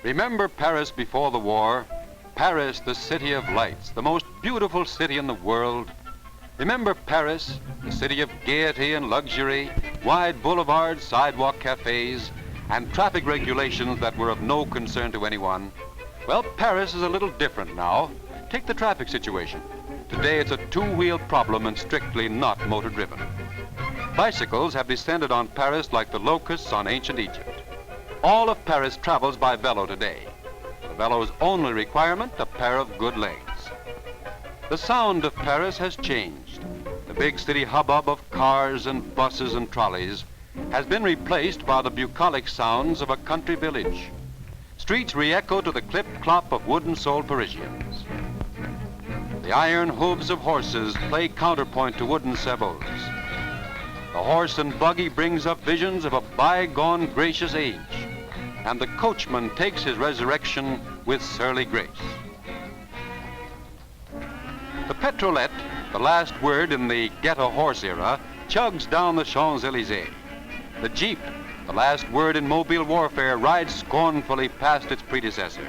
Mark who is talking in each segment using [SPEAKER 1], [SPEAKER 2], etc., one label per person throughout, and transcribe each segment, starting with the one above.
[SPEAKER 1] Remember Paris before the war? Paris, the city of lights, the most beautiful city in the world. Remember Paris, the city of gaiety and luxury, wide boulevards, sidewalk cafes, and traffic regulations that were of no concern to anyone? Well, Paris is a little different now. Take the traffic situation. Today it's a two-wheel problem and strictly not motor-driven. Bicycles have descended on Paris like the locusts on ancient Egypt. All of Paris travels by velo today. The velo's only requirement, a pair of good legs. The sound of Paris has changed. The big city hubbub of cars and buses and trolleys has been replaced by the bucolic sounds of a country village. Streets re-echo to the clip-clop of wooden-soled Parisians. The iron hooves of horses play counterpoint to wooden sabots. The horse and buggy brings up visions of a bygone gracious age, and the coachman takes his resurrection with surly grace. The petrolette, the last word in the get-a-horse era, chugs down the Champs-Élysées. The Jeep, the last word in mobile warfare, rides scornfully past its predecessor.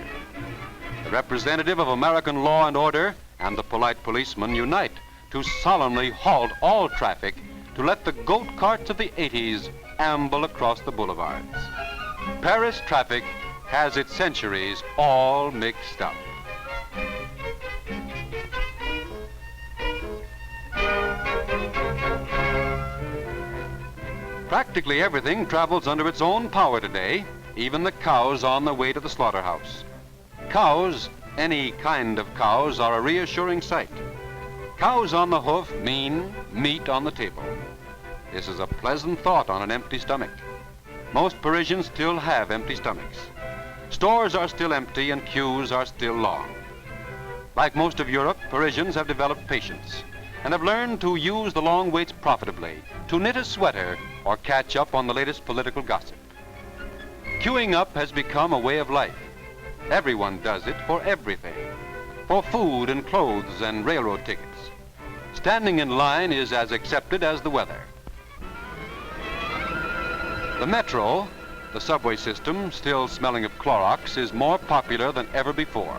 [SPEAKER 1] The representative of American law and order and the polite policeman unite to solemnly halt all traffic to let the goat carts of the 80s amble across the boulevards. Paris traffic has its centuries all mixed up. Practically everything travels under its own power today, even the cows on their way to the slaughterhouse. Cows, any kind of cows, are a reassuring sight. Cows on the hoof mean meat on the table. This is a pleasant thought on an empty stomach. Most Parisians still have empty stomachs. Stores are still empty and queues are still long. Like most of Europe, Parisians have developed patience and have learned to use the long waits profitably, to knit a sweater or catch up on the latest political gossip. Queuing up has become a way of life. Everyone does it for everything, for food and clothes and railroad tickets. Standing in line is as accepted as the weather. The metro, the subway system, still smelling of Clorox, is more popular than ever before.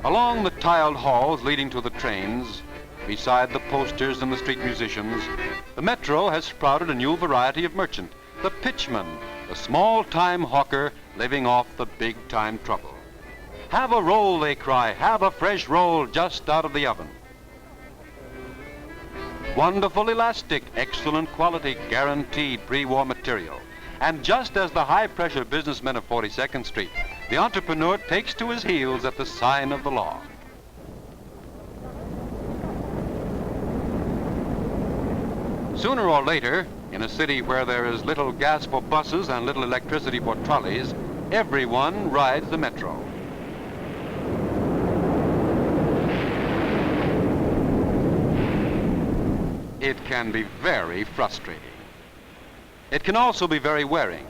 [SPEAKER 1] Along the tiled halls leading to the trains, beside the posters and the street musicians, the metro has sprouted a new variety of merchant, the pitchman, the small-time hawker living off the big-time trouble. Have a roll, they cry, have a fresh roll just out of the oven. Wonderful elastic, excellent quality, guaranteed pre-war material. And just as the high-pressure businessmen of 42nd Street, the entrepreneur takes to his heels at the sign of the law. Sooner or later, in a city where there is little gas for buses and little electricity for trolleys, everyone rides the metro. It can be very frustrating. It can also be very wearing.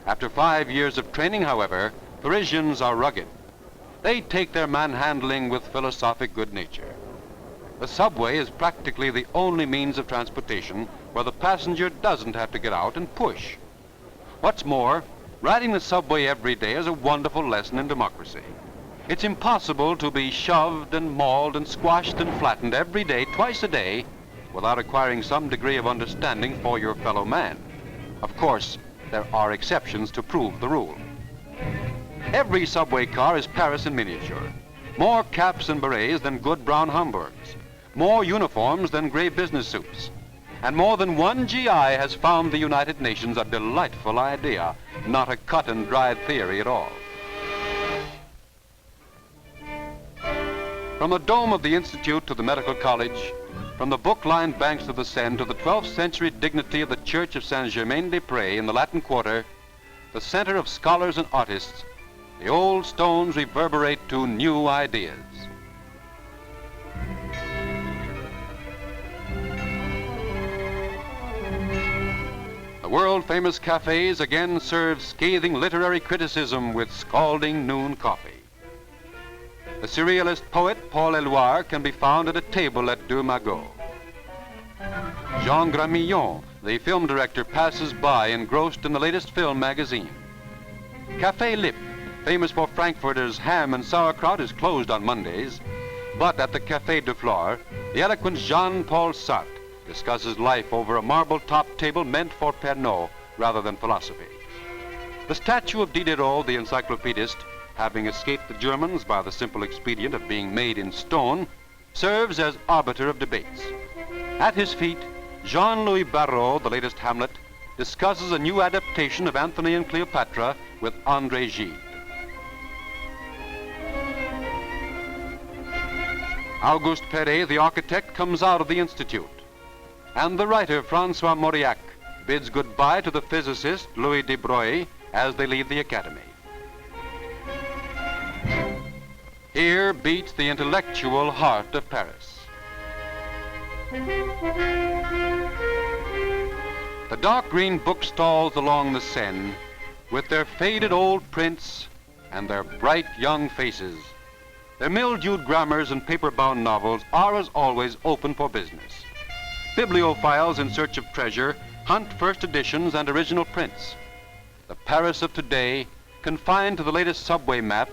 [SPEAKER 1] After 5 years of training, however, Parisians are rugged. They take their manhandling with philosophic good nature. The subway is practically the only means of transportation where the passenger doesn't have to get out and push. What's more, riding the subway every day is a wonderful lesson in democracy. It's impossible to be shoved and mauled and squashed and flattened every day, twice a day, without acquiring some degree of understanding for your fellow man. Of course, there are exceptions to prove the rule. Every subway car is Paris in miniature. More caps and berets than good brown Hamburgs. More uniforms than gray business suits. And more than one GI has found the United Nations a delightful idea, not a cut and dried theory at all. From the dome of the Institute to the Medical College, from the book-lined banks of the Seine to the 12th century dignity of the Church of Saint-Germain-des-Prés in the Latin Quarter, the center of scholars and artists, the old stones reverberate to new ideas. The world-famous cafes again serve scathing literary criticism with scalding noon coffee. The surrealist poet Paul Éluard can be found at a table at Deux Magots. Jean Gramillon, the film director, passes by engrossed in the latest film magazine. Café Lip, famous for Frankfurter's ham and sauerkraut, is closed on Mondays. But at the Café de Flore, the eloquent Jean-Paul Sartre discusses life over a marble-topped table meant for Pernod rather than philosophy. The statue of Diderot, the encyclopedist, having escaped the Germans by the simple expedient of being made in stone, serves as arbiter of debates. At his feet, Jean-Louis Barrault, the latest Hamlet, discusses a new adaptation of Antony and Cleopatra with André Gide. Auguste Perret, the architect, comes out of the Institute. And the writer, Francois Mauriac, bids goodbye to the physicist, Louis de Broglie, as they leave the Academy. Here beats the intellectual heart of Paris. The dark green bookstalls along the Seine, with their faded old prints and their bright young faces, their mildewed grammars and paper-bound novels are, as always, open for business. Bibliophiles in search of treasure hunt first editions and original prints. The Paris of today, confined to the latest subway map,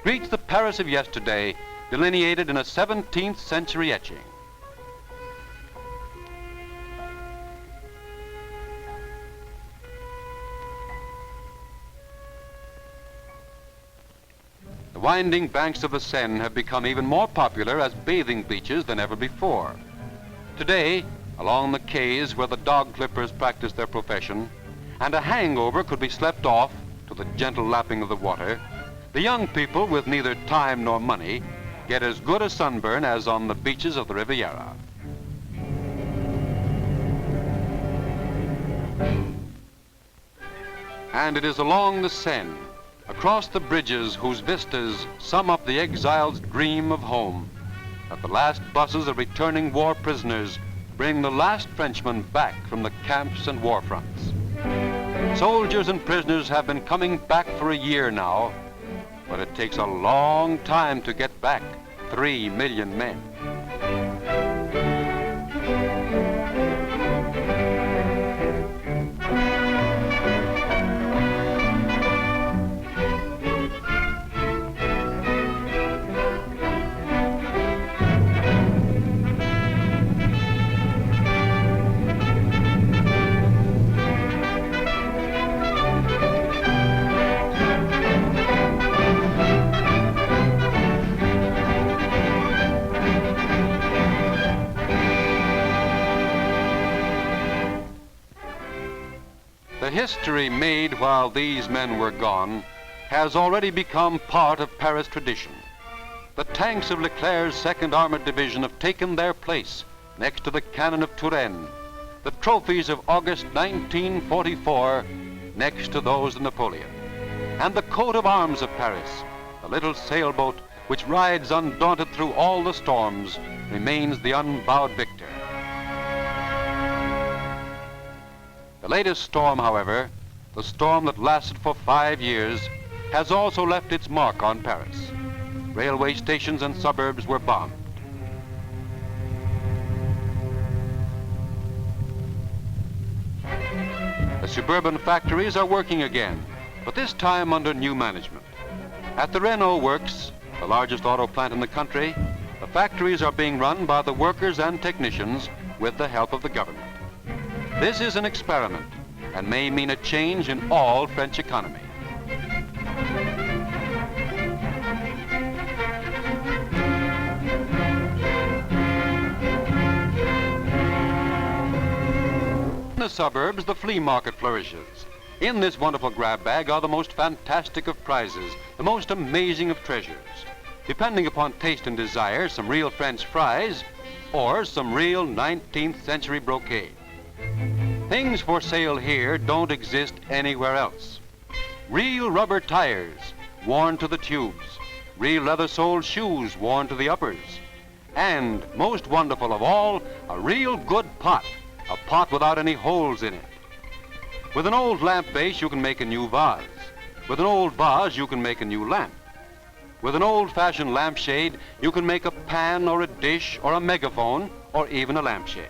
[SPEAKER 1] greets the Paris of yesterday, delineated in a 17th century etching. The winding banks of the Seine have become even more popular as bathing beaches than ever before. Today, along the quays where the dog clippers practice their profession, and a hangover could be slept off to the gentle lapping of the water, the young people with neither time nor money get as good a sunburn as on the beaches of the Riviera. And it is along the Seine, across the bridges whose vistas sum up the exile's dream of home, that the last buses of returning war prisoners bring the last Frenchmen back from the camps and war fronts. Soldiers and prisoners have been coming back for a year now, but it takes a long time to get back 3 million men. The history made while these men were gone has already become part of Paris tradition. The tanks of Leclerc's 2nd Armored Division have taken their place next to the cannon of Touraine, the trophies of August 1944 next to those of Napoleon. And the coat of arms of Paris, the little sailboat which rides undaunted through all the storms, remains the unbowed victor. The latest storm, however, the storm that lasted for 5 years, has also left its mark on Paris. Railway stations and suburbs were bombed. The suburban factories are working again, but this time under new management. At the Renault works, the largest auto plant in the country, the factories are being run by the workers and technicians with the help of the government. This is an experiment and may mean a change in all French economy. In the suburbs, the flea market flourishes. In this wonderful grab bag are the most fantastic of prizes, the most amazing of treasures. Depending upon taste and desire, some real French fries or some real 19th century brocade. Things for sale here don't exist anywhere else. Real rubber tires worn to the tubes, real leather-soled shoes worn to the uppers, and, most wonderful of all, a real good pot, a pot without any holes in it. With an old lamp base, you can make a new vase. With an old vase, you can make a new lamp. With an old-fashioned lampshade, you can make a pan or a dish or a megaphone or even a lampshade.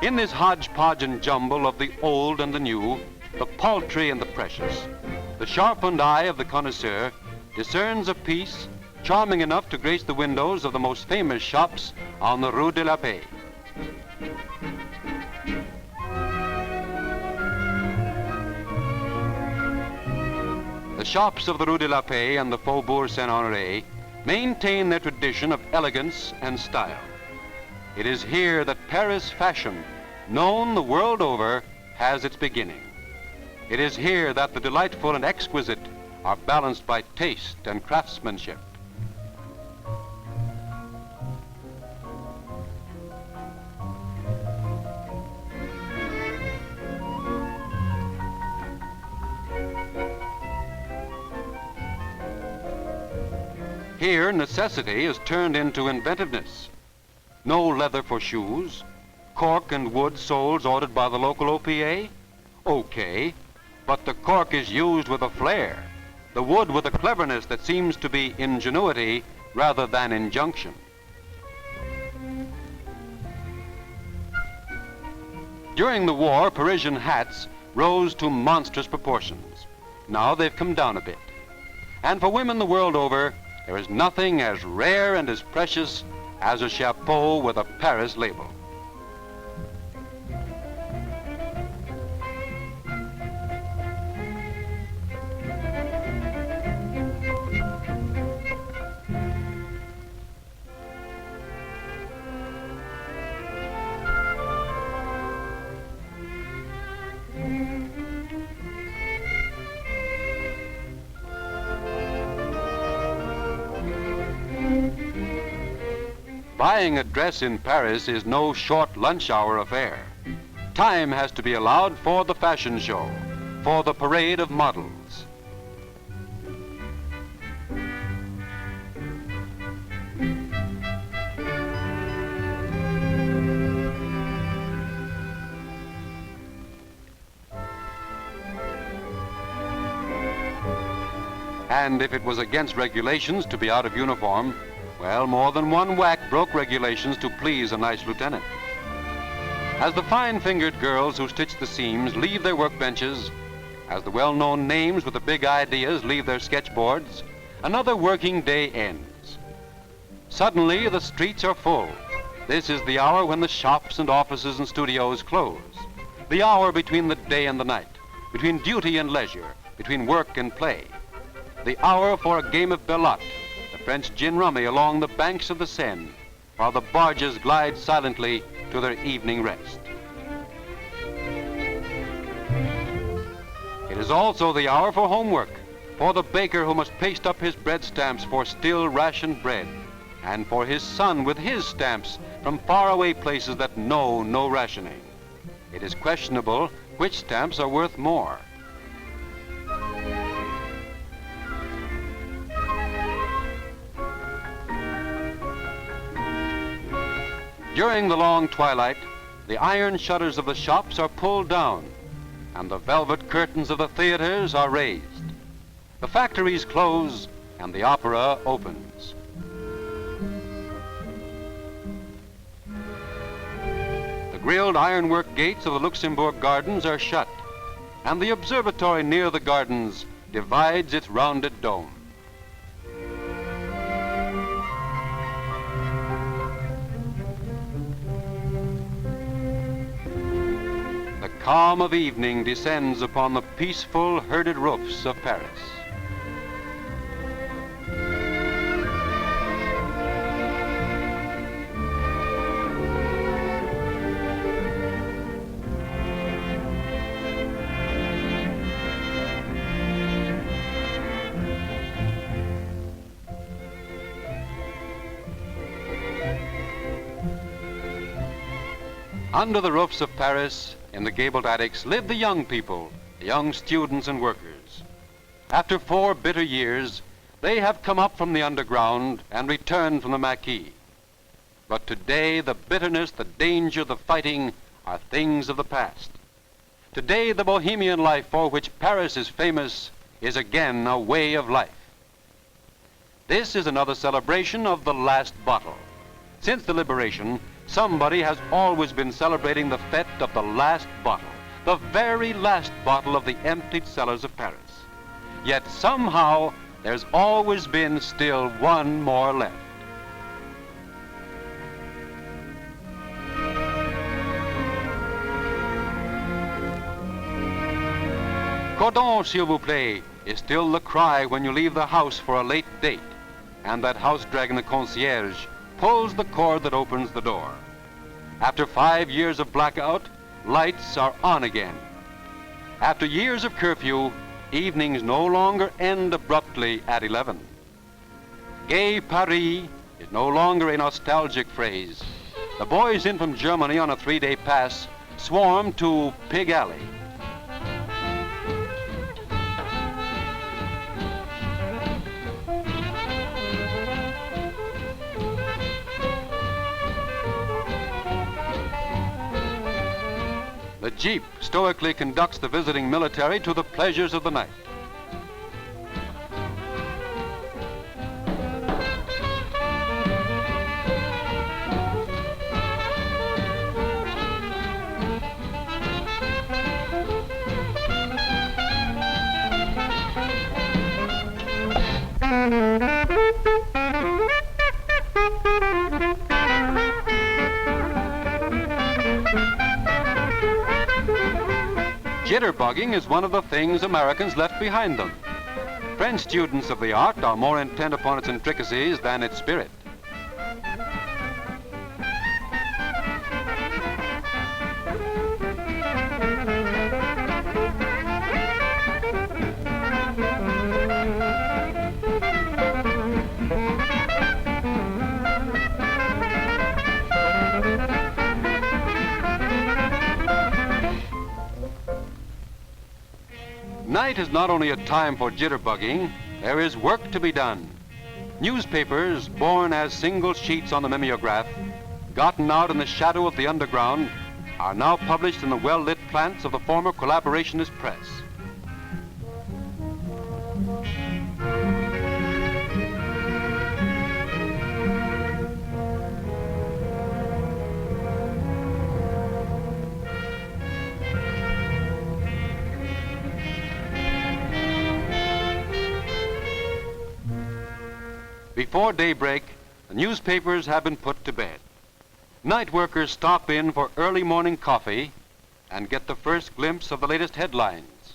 [SPEAKER 1] In this hodgepodge and jumble of the old and the new, the paltry and the precious, The sharpened eye of the connoisseur discerns a piece charming enough to grace the windows of the most famous shops on the Rue de la Paix. The shops of the Rue de la Paix and the Faubourg Saint-Honoré maintain their tradition of elegance and style. It is here that Paris fashion, known the world over, has its beginning. It is here that the delightful and exquisite are balanced by taste and craftsmanship. Here, necessity is turned into inventiveness. No leather for shoes, cork and wood soles ordered by the local OPA? Okay, but the cork is used with a flair, the wood with a cleverness that seems to be ingenuity rather than injunction. During the war, Parisian hats rose to monstrous proportions. Now they've come down a bit. And for women the world over, there is nothing as rare and as precious as a chapeau with a Paris label. Buying a dress in Paris is no short lunch hour affair. Time has to be allowed for the fashion show, for the parade of models. And if it was against regulations to be out of uniform, well, more than one whack broke regulations to please a nice lieutenant. As the fine-fingered girls who stitch the seams leave their workbenches, as the well-known names with the big ideas leave their sketchboards, another working day ends. Suddenly, the streets are full. This is the hour when the shops and offices and studios close. The hour between the day and the night, between duty and leisure, between work and play. The hour for a game of belote, French gin rummy along the banks of the Seine, while the barges glide silently to their evening rest. It is also the hour for homework, for the baker who must paste up his bread stamps for still rationed bread, and for his son with his stamps from faraway places that know no rationing. It is questionable which stamps are worth more. During the long twilight, the iron shutters of the shops are pulled down, and the velvet curtains of the theaters are raised. The factories close, and the opera opens. The grilled ironwork gates of the Luxembourg Gardens are shut, and the observatory near the gardens divides its rounded dome. The calm of evening descends upon the peaceful, herded roofs of Paris. Under the roofs of Paris, in the gabled attics, live the young people, the young students and workers. After 4 bitter years, they have come up from the underground and returned from the Maquis. But today, the bitterness, the danger, the fighting are things of the past. Today, the bohemian life for which Paris is famous is again a way of life. This is another celebration of the last bottle. Since the liberation, somebody has always been celebrating the fete of the last bottle, the very last bottle of the emptied cellars of Paris. Yet somehow there's always been still one more left. Cordon, s'il vous plaît, is still the cry when you leave the house for a late date, and that house dragging the concierge pulls the cord that opens the door. After 5 years of blackout, lights are on again. After years of curfew, evenings no longer end abruptly at 11. Gay Paris is no longer a nostalgic phrase. The boys in from Germany on a 3-day pass swarm to Pig Alley. The Jeep stoically conducts the visiting military to the pleasures of the night. Jitterbugging is one of the things Americans left behind them. French students of the art are more intent upon its intricacies than its spirit. Night is not only a time for jitterbugging, there is work to be done. Newspapers, born as single sheets on the mimeograph, gotten out in the shadow of the underground, are now published in the well-lit plants of the former collaborationist press. Before daybreak, the newspapers have been put to bed. Night workers stop in for early morning coffee and get the first glimpse of the latest headlines.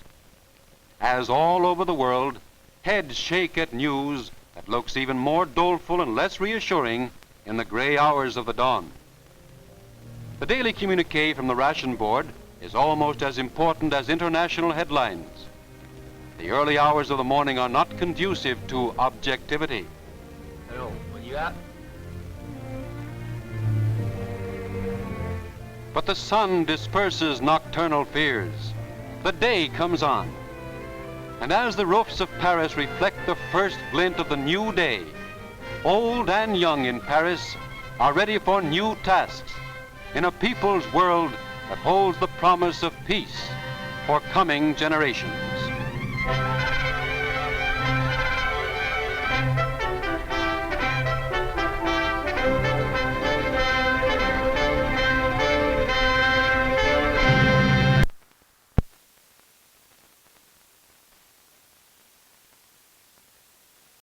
[SPEAKER 1] As all over the world, heads shake at news that looks even more doleful and less reassuring in the gray hours of the dawn. The daily communique from the ration board is almost as important as international headlines. The early hours of the morning are not conducive to objectivity.
[SPEAKER 2] Hello, what you got?
[SPEAKER 1] But the sun disperses nocturnal fears. The day comes on. And as the roofs of Paris reflect the first glint of the new day, old and young in Paris are ready for new tasks in a people's world that holds the promise of peace for coming generations.